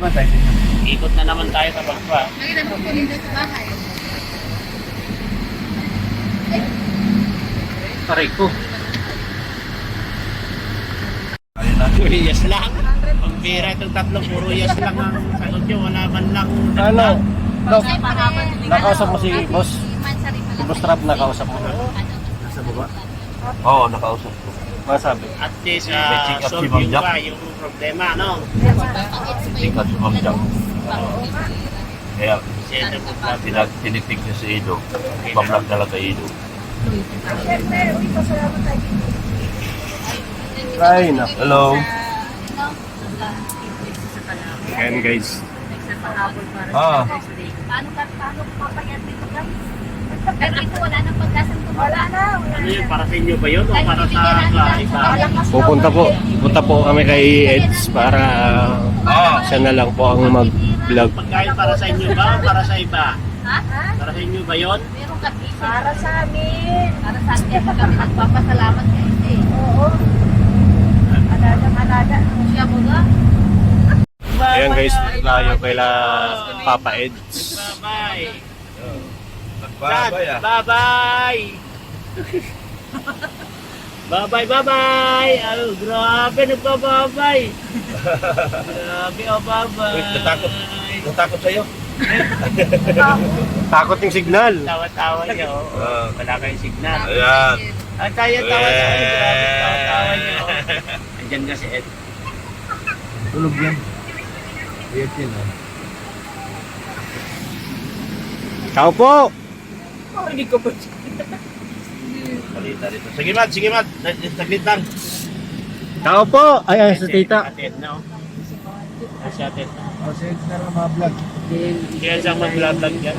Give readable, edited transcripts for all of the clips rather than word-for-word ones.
naman tayo sa inyo. Ikot na naman tayo sa Bagpa. Nakita mo po dito sa bahay. Aray ko. Puro yes lang. Pambira itong tatlong puro yes lang ang sagot nyo. Wala man lang. Ano? Dok, Siyempre, nakausap mo si boss? Mansari Si pala. Boss Rap nakausap mo? Nasa baba? Oo, nakausap ko. Masabi? At least, May check up si solve Ma'am yung Jack. ba yung problema, no? Tingkat si Ma'am Jack. Kaya, Siyempre po sabi. tinitig niya si Ido. Pamlag na lang kay Ido. Ay, na. Hello. Ayan guys. Ah, Paano papayat dito guys? Pero ito wala nang pagkasang wala na. Ano yun, para sa inyo ba yun? O para sa iba? Pupunta po kami kay Eds para siya na lang po ang mag-vlog. Pagkain para sa inyo ba? O para sa iba? Ha? Para sa inyo ba yun? Meron kami. Para sa amin. Para sa amin. Kaya kami nagpapasalamat kayo eh. Oo. Alaga. Siya mo ba? Ayan guys, tayo kaila Papa Eds. Bye-bye. bye-bye ah. Bye-bye. Bye-bye. Oh, grabe, nagpa-bye-bye. Grabe, oh, bye-bye. Wait, natakot sa'yo. Takot yung signal. Tawa-tawa niyo. Oh. Wala kayong signal. Ayan. Ang tayo, tawa-tawa. Grabe, tawa-tawa niyo. Andyan nga si Ed. Tulog yan. Ayan yan ah. Tao po! Hindi ko pa. Balita dito. Sige Mad. Saglit lang. Tao po! Ay, sa tita. Ate Edna, oh. Si Ate Edna. O, sige na lang mga vlog. Kaya siyang mag-vlog yan.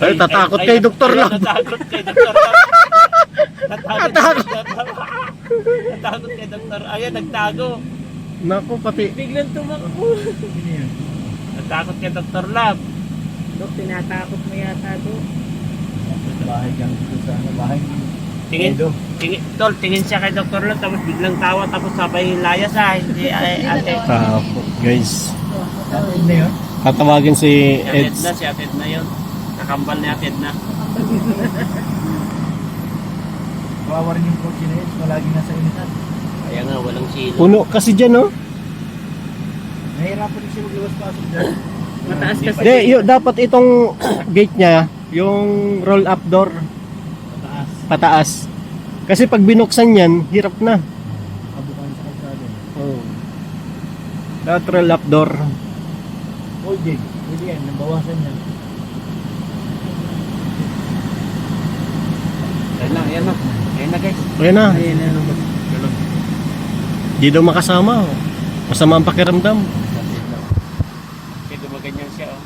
Ay, tatakot kay Dr. Lab. Natakot kay Dr. Lab. Natakot kay Dr. Ayan, nagtago. Naku, pati. Biglang tumakbo. Natakot kay Dr. Lab. Dok, tinatakot mo yata, Dok. Bahay kang dito sa bahay. Tingin siya kay Dr. Lab, tapos biglang tawa, tapos sabay layas hindi ate. Tao po, guys. Ano yun? Tatawagin si Si Ate Eds. Edna, si Ate Edna yun. Nakambal ni Ate Edna. Kawawa rin yung coach na yun. Palagi nasa initan. Kaya nga, walang silo. Puno kasi dyan, no? Nahirapan rin siya maglawas-pasok dyan. Mataas kasi. Hindi, dapat itong gate niya, yung roll-up door, pataas. Kasi pag binuksan yan, hirap na. Kabukan sa kalsada. Oh. Dapat roll-up door. Oh, Jake. Pwede yan. Nabawasan yan. Ayan na guys. Ayan na. Ayan na. Di daw makasama. Masama ang pakiramdam. Kasi gumaganyan siya, oh.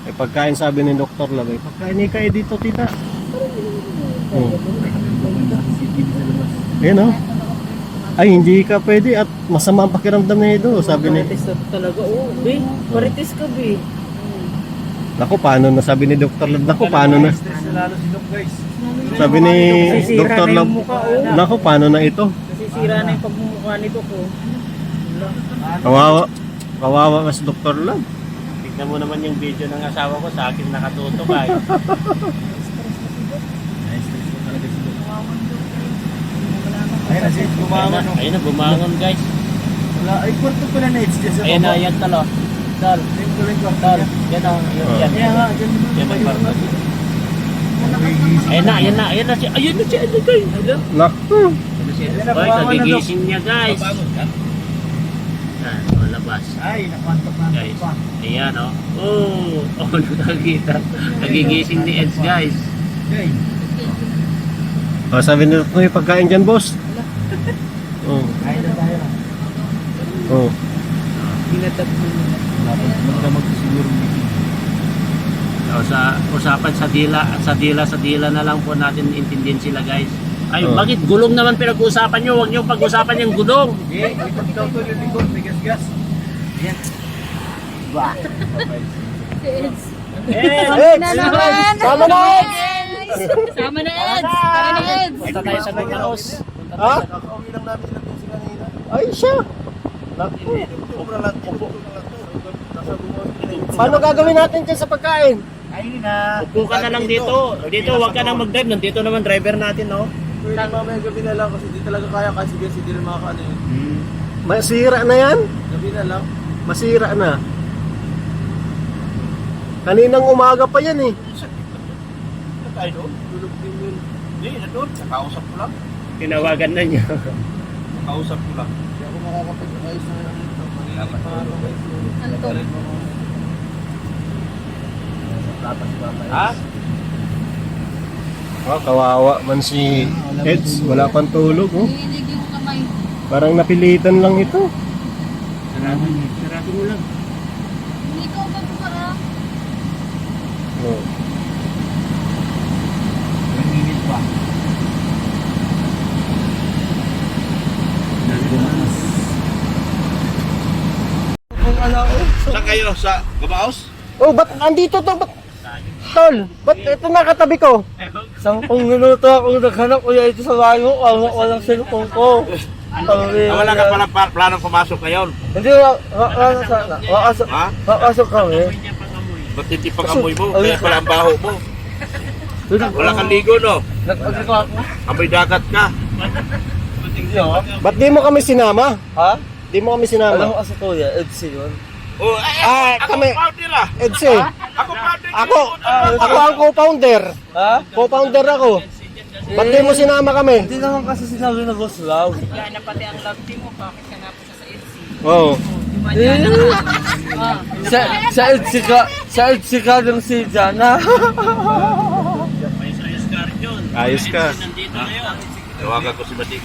Eh, pagkain sabi ni Dr. Lab, pagkain ni kayo dito, tita. Oh. Ayan, oh. Ay, hindi ka pwede at masama ang pakiramdam na ito, sabi ni... Marites talaga. Oo, be. Marites ka, be. Naku, paano na? Sabi ni Dr. Lab, naku, paano na? Stress na lalo si Doc, guys. Sabi ni Sisira Dr. na Lab, yung mukha, oh. naku, paano na ito? Nasisira na yung pagmumukha nito ko. Kawawa ka si Dr. Lab. Tignan mo naman yung video ng asawa ko, sa akin nakatutok ay. Ayun na, Jake. Bumawan. Ayun na, bumangon guys. Wala. Ay, kwarto pala na Edge dyan sa Ayun na, baba. yan talo. Tol, Ayun pala yung kwarto tol. niya. Yan o, yan. Kaya nga, dyan mo. Yan ang kwarto. Ayun na siya. Ayun na siya, ano guys. Ayun Naku. na siya. Ayun na, Guys, bumangon na, nagigising niya guys. Yan, malabas. Ay, nakwantok na. Guys, ayan o. Oh, nakakita. Nagigising ni Eds guys. Okay. Oh, sabi ni Dr. yung pagkain dyan, boss. Oh. Kain na tayo. Oh. Ginatag mo. Magdamag siguro. So, sa usapan sa dila na lang po natin intindihin sila guys. Ay, Oh. bakit gulong naman pinag-uusapan nyo? Huwag nyo pag-usapan yung gulong. Okay, likod daw to yung likod. May gas-gas. Ayan. Bah. Kids. Eds! Sama na, Eds! Sama na, Eds! Tara na, Eds! Punta tayo sa Bumaos. Ha? Kakauwi lang namin lang si kanina. Ay, siya. Sobrang lang po. Nasa bumos. Paano gagawin natin dyan sa pagkain? Ayun na. Upo ka na lang dito. Dito, huwag ka nang mag-drive. Nandito naman driver natin, no? Pwede mamaya gabi na lang kasi di talaga kaya kasi hindi rin makakaano yun. Masira na yan? Gabi na lang. Masira na. Kaninang umaga pa yan eh. Tayo doon. Tulog din yun. Hindi, na doon. Nakausap ko lang. Tinawagan na niya. Nakausap ko lang. Hindi ako makakapag-ayos na lang ito. Anto. Ha? Oh, kawawa man si Eds. Wala pang tulog. Oh. Hinilig yung kamay. Parang napilitan lang ito. Sarado mo lang. Hindi ko ba para? Oh. Saan kayo? Sa Gabaos? Oh, ba't andito to? Ba't? Tol, ba't ito nakatabi ko? 10 minuto ako naghanap kuya ito sa bayo. Walang cellphone ko. Wala ka pala planong pumasok ngayon. Hindi, wala sana. Ha? Makasok kami. Ba't hindi pang-amoy mo? Kaya pala ang baho mo. Wala kang ligo, no? Nagpagliko ako. Amoy dagat ka. Ba't di mo kami sinama? Ha? Di mo kami Alam sinama? mo kasi kuya, Edsy yun. Oh, ako kami. partner ah. Eds eh. Ako partner. Ako ang co-founder. Ha? Co-founder ako. Ba't di mo sinama kami? Hindi naman kasi sinabi na boss love. Gana pati ang love team mo. Bakit ka na po sa EDC? Oo. Sa Edsy ka ng si Jana. May sayos car yun. Ayos ka. Nandito na yun. Tawagan ko si Matik.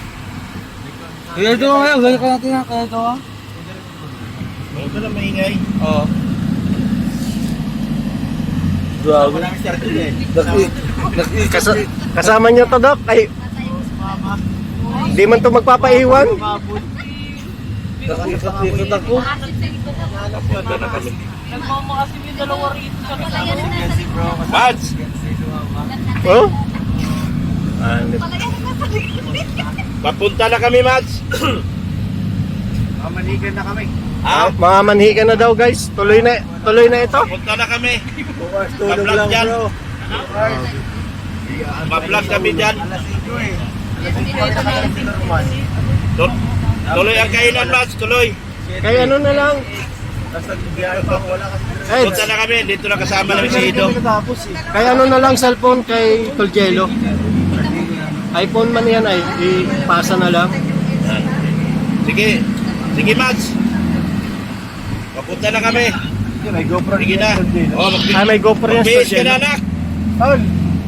Kaya ito ngayon, gano'n ka natin ha, kaya ito ha. Huwag ka lang maingay. Oo. Grabe. Kasama niyo to, Doc? Ay, di man to magpapaiwan? Nakikot ako. Punta na kami. Nagmamakasim yung dalawa rito sa palayan na nasa likod. Mads! Oh? Palayan na nasa likod. Papunta na kami, Mads! Mamanigan na kami. Ha? Mga manhiga na daw, guys. Tuloy na ito. Papunta na kami. Pa-vlog dyan. Pa-vlog kami dyan. Tuloy ang kainan, Mads. Tuloy. Kaya ano na lang. Eds, Punta na kami. Dito na kasama namin si Ido. kaya ano na lang cellphone kay Tolgelo. iPhone man yan ay ipasa na lang. Sige. Sige, Mads. Papunta na kami. Sige na. Oh, Ay, may GoPro yan, magbihis ka Tolgelo. na, anak. Tol,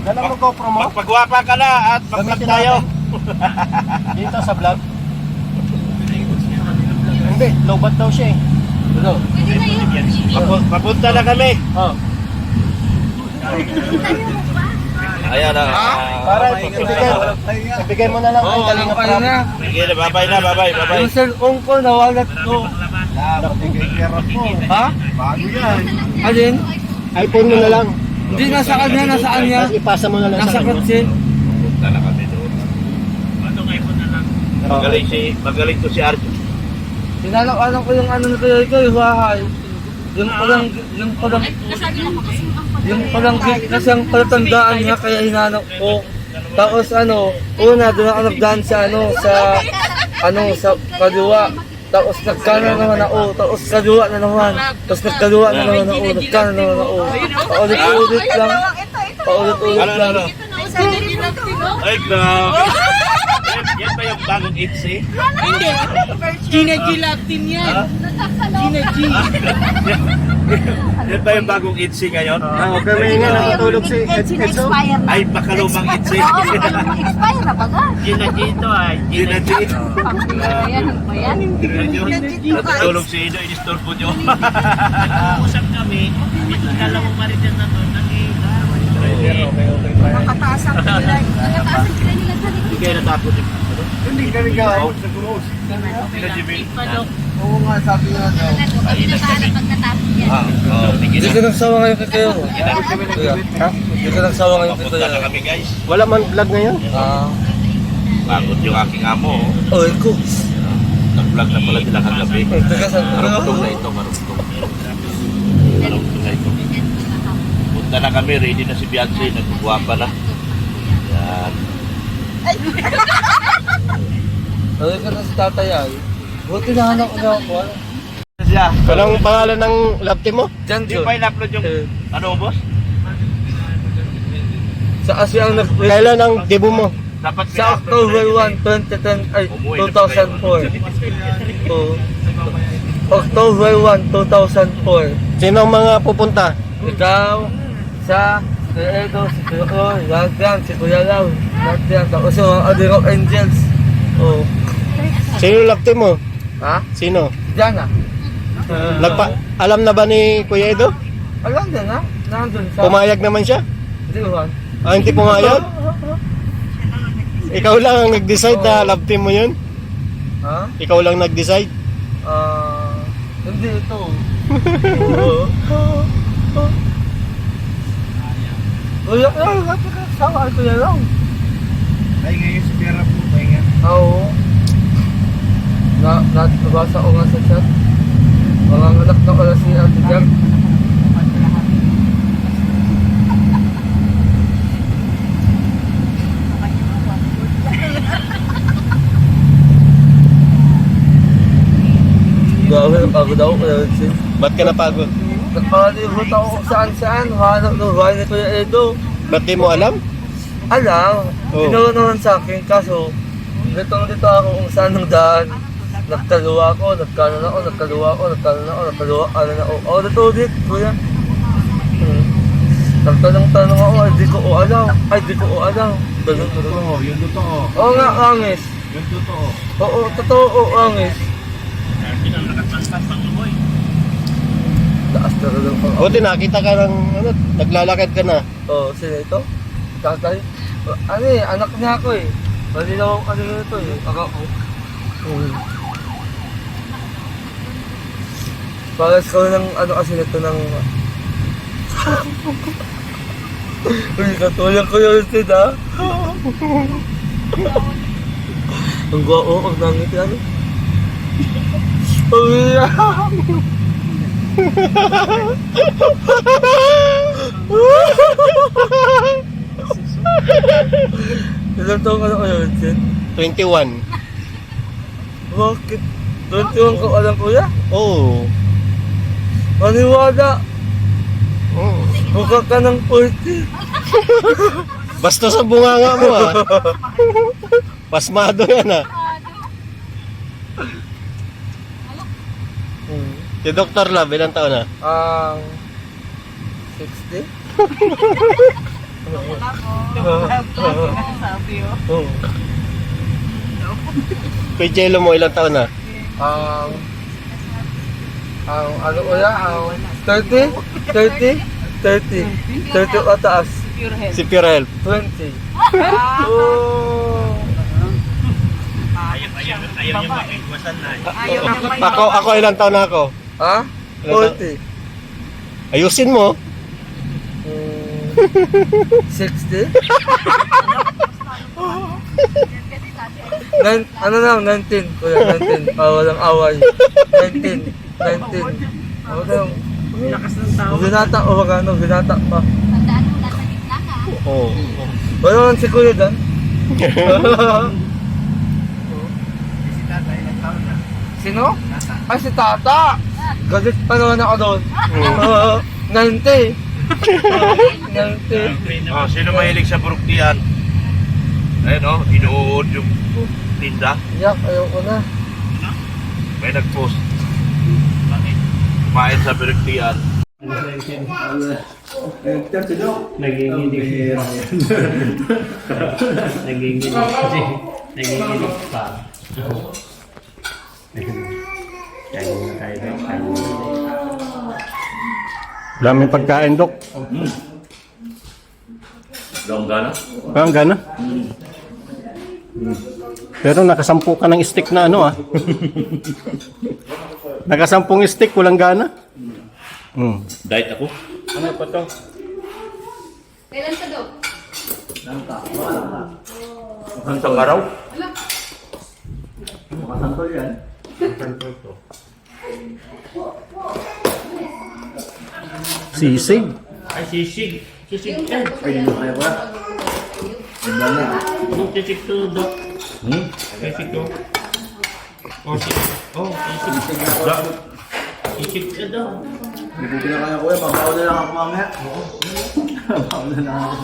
dala mo GoPro mo? Magpagwapa ka na at mag-vlog tayo. Dito sa vlog. Hindi, lowbat daw siya eh. Pwede na yun. Papunta na kami. Oh. Ayan na. Para ibigay mo na lang kay Kalinga Prab. Sige na, bye-bye na, bye-bye, bye-bye. Yung cellphone ko, nawalat ko. Ha? Bago yan. Alin? iPhone mo na lang. Hindi, nasa kanya, nasa kanya. Tapos ipasa mo na lang Nasa sa kanya. kotse. Punta na kami doon. Anong iPhone na lang? Magaling to si Arjo. Sinalaw-alam ko yung ano na kayo ito, yung bahay. Yung palang Nasabi na ko kasi yung palang kasi ang palatandaan niya kaya hinanap ko. Tapos una doon ako nagdaan sa sa kaliwa. Tapos nagkanan naman ako, tapos kaliwa na naman. Tapos nagkaliwa na naman ako, nagkanan naman ako. Paulit-ulit lang. Paulit-ulit lang. nasabi yung love team mo. Ay, grabe. Yan ba yung bagong Itzy? Hindi. Gina G Latin yan. Gina G. Yan ba yung bagong Itzy ngayon? Okay, may nga nakatulog si Edso. Expire na. Ay, baka lumang Itzy. Oo, baka lumang expire na baga. Gina dito ay. Gina G. Ayan, ayan. Natutulog si Ido, inistorbo nyo. Usap kami. Dalawang marites na to. Nakataas ang kilay. Nakataas ang kilay nila sa likod. Hindi kayo natapos yung Hindi kami gawin sa guros. Padok. Oo nga, sabi nga daw. Kami na bahala pag natapos yan. Hindi ka nagsawa ngayon kay Kayo. Ha? Hindi ka nagsawa ngayon kay Papunta na Kayo. kami guys. Wala man vlog ngayon. Ah. Pagod yung aking amo. Oh, ikaw. Nag-vlog na pala sila kagabi. Teka, saan ka? Marugtong na ito, marugtong. Marugtong na ito. Punta na kami, ready na si Beyonce, nagbubuha pa na. Yan. Ano ka na si tatay ay? Buti na hanap ko na ako. Siya. Anong pangalan ng love team mo? Jan Hindi pa in-upload yung, ano boss? Sa Asia ang Kailan ang debut mo? Dapat sa October 1, 2010, ay, 2004. Oo. October 1, 2004. Sino ang mga pupunta? Ikaw, sa Edo, si Kuya Roy, lahat yan, si Kuya Lau, lahat yan. Tapos yung mga Other of Angels. Oo. Sino yung love team mo? Ha? Sino? Diyan ah. Alam na ba ni Kuya Edo? Alam din ha? Nandun sa... Pumayag naman siya? Hindi Juan. Ah, hindi pumayag? Ikaw lang ang nag-decide na love team mo yun? Ha? Ikaw lang nag-decide? Hindi ito. Oo. Kuya lang, napakasama Kuya lang. Ay, ngayon si Pera po, pahinga. Oo. Nabasa ko nga sa chat. Mga anak na pala si Ate Jack. Gawin, napagod ako kaya Wilson. Ba't ka napagod? Nagpakalibot ako kung saan-saan. Hanap ng bahay ni Kuya Edo. Ba't di mo alam? Alam, Oo. tinuro naman sa akin, kaso dito ako kung saan ng daan. Nagkaluwa ako, nagkanan ako, nagkaluwa ako, nagkanan ako, nagkaluwa, ano na ako. Oh, ulit, kuya. Nagtanong-tanong ako, ay di ko alam. Ay, di ko alam. Ganun. Yung totoo. Oo nga, Angis. Yung totoo. Oo, totoo, Angis. Taas na rin ako. Buti nakita ka ng ano, naglalakad ka na. Oo, sino ito? Tatay. Ano eh, anak niya ako eh. Bali na akong ano nito eh. Ako. Pares ko ng ano kasi nito ng... Uy, katulad ko yun ito ha. Ang gwapo, ang nangit yan. Uy, ilang taong ka na kayo, Vincent? 21. Bakit? 21 ka alam kuya? Oo. Maniwala, Oh. mukha ka ng 40. Basta sa bunganga mo ah. Pasmado yan ah. Si Dr. Love, ilang taon na? 60? Kay Jello mo, ilang taon na? Ano kuya? 30? 30? 30 pataas. Si Pure Health. 20. Oh. Ayaw niya makikiwasan na. Ako ilang taon na ako? Ha? 40. Ayusin mo. 60? Ano lang, 19. Kuya, 19. Walang away. 19. 19. Ano lang? Lakas ng tao. Binata o wag ano, binata pa. Tandaan mo, nasa gitna ka. Oo. Wala lang si Kuya Dan. Sino? Ay, si Tata. Galit pa naman ako doon. 90. 90. Oh, sino mahilig sa buruktian? Ayun oh, inuod yung tinda. Yak, ayoko na. May nag-post. Kumain sa buruktian. Naginginig. Naginginig. Naginginig pa. Kain na tayo. Kain na. Daming pagkain, Dok. Longga na? Parang gana. Pero nakasampu ka ng stick na ano ah. Nakasampung stick, walang gana. Diet ako. Ano pa to? Kailan ka daw? Hantang araw. Sisig. Ay, sisig. Sisig yan. Anong sisig to, Dok? Sisig to? Oh, sisig. Oh, sisig. Sisig ka daw. Hindi na kaya kuya, mabaw na lang ako mamaya. Mabaw na lang ako.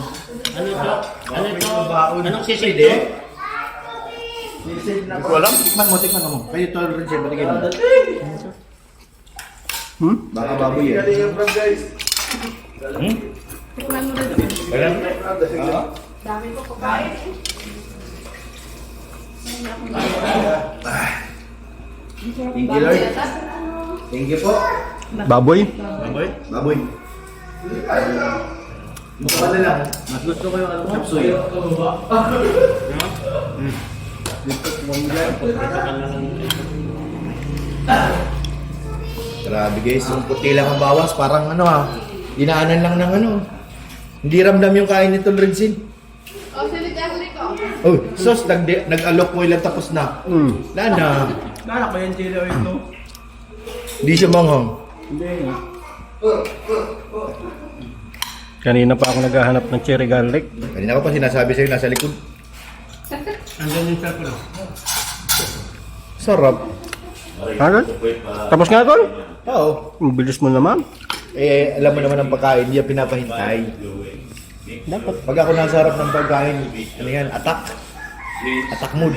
Ano to? Ano to? Anong sisig to? Hindi ko alam. Tikman mo. Kayo ito rin siya, batigay mo. Baka baboy eh. Tikman mo rin. Dami ko kumain. Thank you, Lord. Thank you po. Baboy. Baboy. Mukha na lang. Mas gusto ko yung ano, kapsoy. Grabe guys, yung puti lang ang bawas, parang ano dinaanan lang ng ano. Hindi ramdam yung kain nito, Redsin. Oh, sili garlic ko. Oh, sos, nag-alok mo ilang tapos na. Wala na. Kala ko yung chili oil to. Hindi siya manghang. Kanina pa ako naghahanap ng cherry garlic. Kanina ko pa sinasabi sa'yo, nasa likod. Andun yung sarap ko. Sarap. Agad? Tapos nga tol? Oo. Ang bilis mo naman. Eh, alam mo naman ang pagkain, hindi yan pinapahintay. Dapat. Pag ako nasa harap ng pagkain, ano yan, attack. Attack mood.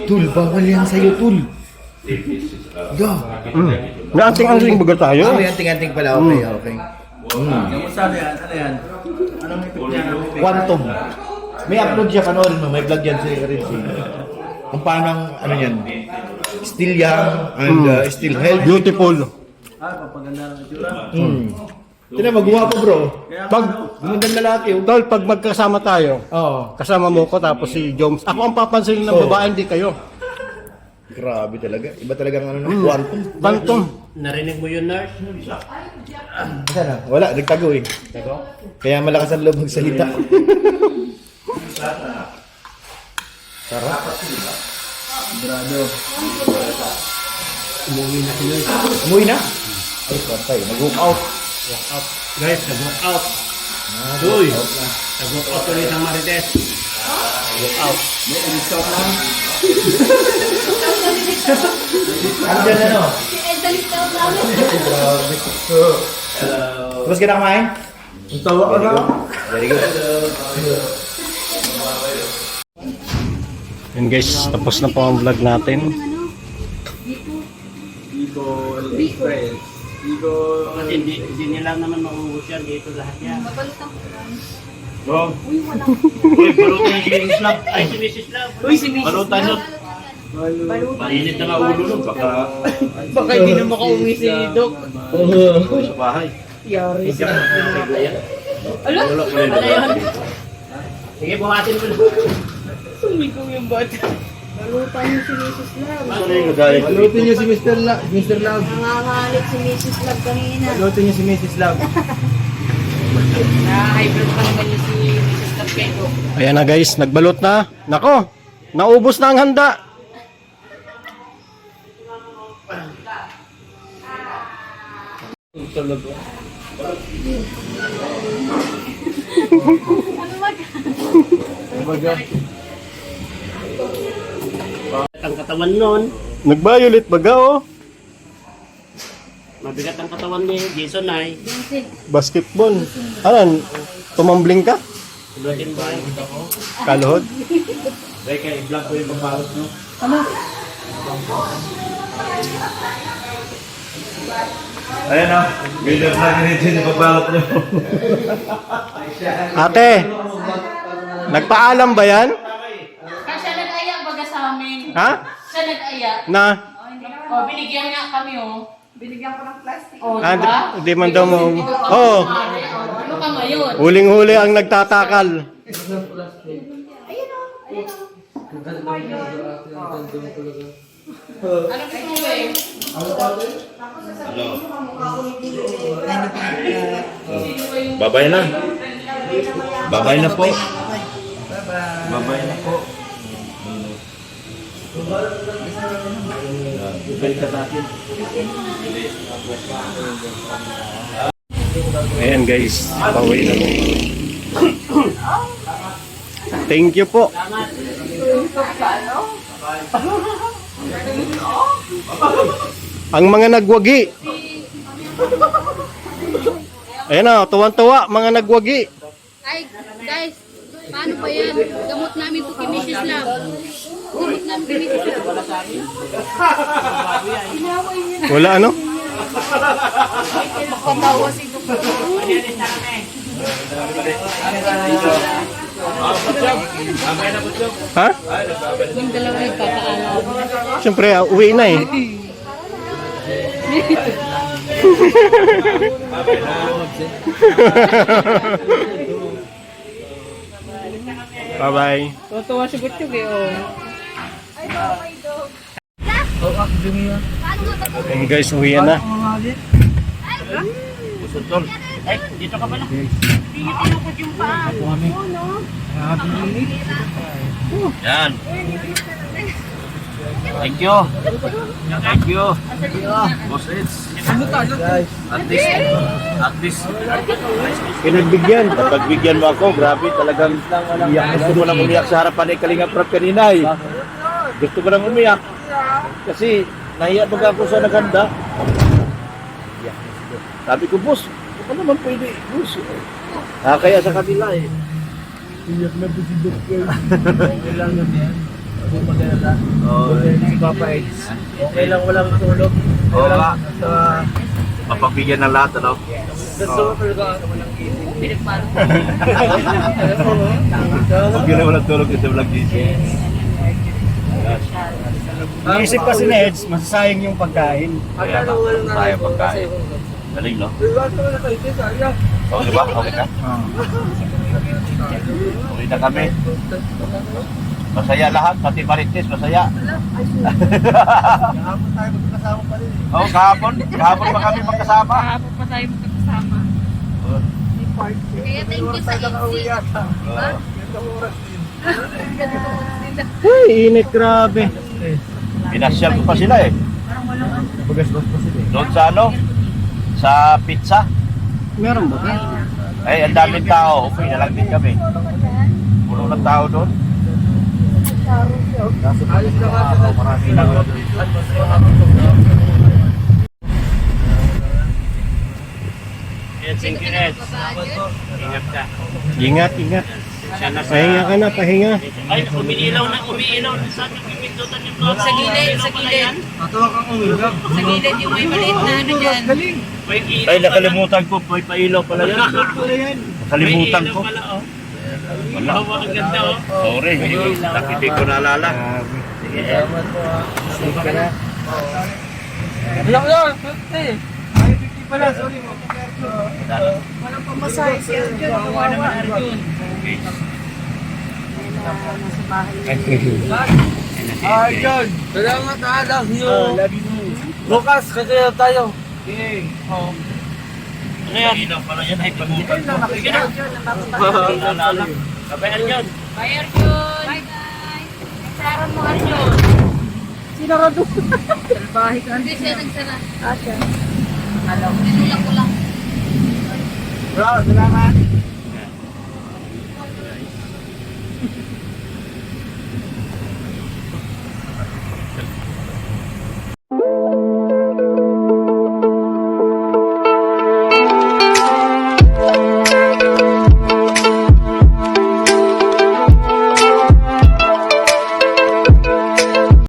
Tul, bawal yan sa'yo, Tul. Yeah. Naanting-anting baga tayo. May anting-anting pala, okay, okay. Kamusta yan? Ano yan? Anong ipit niya? Quantum. May upload siya, panoorin mo, may vlog yan sa Rizzy. Kung paano ang, ano yan, still young and still healthy. Beautiful. Papaganda ng itsura. Tignan, magawa po bro. Pag, Gumandang lalaki. Oh. tol, pag magkasama tayo, Oo. kasama mo ko tapos si Joms. Ako ang papansin ng Oh. babae, hindi kayo. Grabe talaga. Iba talagang ano, quantum. Bantom. Narinig mo yun, nurse? Saan na? Wala, nagtago eh. Kaya malakas ang loob magsalita. Sarap. Grado. Umuwi na? Ay, patay. Nag-hook out. Guys, nag-walk out. Uy! Nag-walk out ulit ng Marites. Walk out. Ano dyan ano? Si Elsa listaw namin. Grabe. Tapos ka na kumain? Ang tawa ka na. Very good. Yan guys, tapos na po ang vlog natin. Kasi hindi nila naman mauubos yan. Dito lahat yan. Mabalot ang kulang. Oh. Uy, balutan yung si Mrs. Love. Ay, si Mrs. Love. Uy, si Mrs. Balutan yun. Mainit na nga ulo nun. Baka hindi na makauwi si Doc. Sa bahay. Yari siya. Alo? Ano yun? Sige, buhatin mo lang. Sumigaw yung bata. Balutan niyo si Mrs. Love. Balutin niyo si Mr. Love. Nangangalit si Mrs. Love kanina. Balutin niyo si Mrs. Love. Na-high blood pa naman yung si Mrs. Tapketo. Ayan na guys, nagbalot na. Nako, naubos na ang handa. Ang katawan nun. Nag-violet baga oh. Mabigat ang katawan ni Jason ay. Basketball. Ano, tumambling ka? Sulutin ba yung ito ko? Kaluhod? Dahil kaya i-vlog ko yung pagbalot mo. Ayan na. Ganyan na ganyan yung pagbalot niyo. Ate, nagpaalam ba yan? Siya nag-aya baga sa amin. Ha? Siya nag-aya. Na? O, binigyan nga kami o. Binigyan ko ng plastic. O, Ah, diba? di man daw mo. Oo. Oh. Ano ka ngayon? Huling-huli ang nagtatakal. Ano gusto mo ba eh? Babay na. Babay na po. Babay na po. Ayan guys, pauwi na po. Thank you po. Ang mga nagwagi. Ayan na, tuwan-tuwa, mga nagwagi. Ay, guys, paano ba yan? Gamot namin to kay Mrs. Lam. Gamot namin kay Mrs. Lam. Wala ano? Patawa si Dr. Ha? Yung dalawa nagpapaalam. Siyempre, uwi na eh. Bye-bye. Tuwa si Butchog eh, oh. Ayan guys, uwi na. Busutol. Ay, dito ka pala. Yan. Thank you. Thank you. Boss Eds. At least, Pinagbigyan. pagbigyan mo ako, grabe talagang gusto ko lang umiyak sa harapan ni Kalingap Rap kanina eh. Gusto ko lang umiyak. Kasi nahiya baga ako sa naganda. Sabi ko, boss, ano naman pwede, boss. Kaya sa kanila eh. Iyak na po si Doktor. Kailangan lang yan. Huwag mag-alala. Oo, si Papa Eds. Okay lang walang tulog. Oo nga. Mapagbigyan ng lahat, ano? Gusto ko talaga walang gising. Pag yun walang tulog, ito walang gising. Naisip kasi ni Eds, masasayang yung pagkain. Kaya nga, tayo pagkain. Galing, no? Okay ba? Okay na? Okay na kami. Masaya lahat, pati Marites, masaya. Kahapon tayo magkasama pa rin. Oo, kahapon. Kahapon pa kami magkasama. Kahapon pa tayo magkakasama. Kaya thank you sa MC. Ay, init, grabe. Pinasyal ko pa sila eh. Doon sa ano? Sa pizza. Meron ba? Ay, ang daming tao. Okay na lang din kami. Puno ng tao doon. Ayos na nga sa Marami na doon. Thank you, Ed. Ingat ka. Ingat, ingat. Sana sa... Pahinga ka na, pahinga. Ay, umiilaw na sa ating pipindutan yung mga... Sa gilid, sa gilid. Tatawa kang umilag. Sa gilid yung may maliit na ano dyan. May ilaw Ay, nakalimutan ko. May pailaw pala yan. Nakalimutan ko. pala, oh. Wala. Oh, ang ganda, oh. Sorry. Hindi ko naalala. Sige. Salamat po ah. Alam ko yun. Ay, 50 pala. Sorry mo. Walang pamasahe si Arjun. Kawawa naman Arjun. Arjun. Salamat ah. Love you. Bukas, kaya tayo. Okay. Oh. Ano yan? Ilaw pala yan. Ay, pagutan ko. Sige na. Naalala. Sabay, Arjon. Bye Arjun. Bye guys. Saran mo Arjun. Sinarado. Salbahe ka. Hindi siya nagsara. Alam. Tinulak ko lang. Bro, salamat.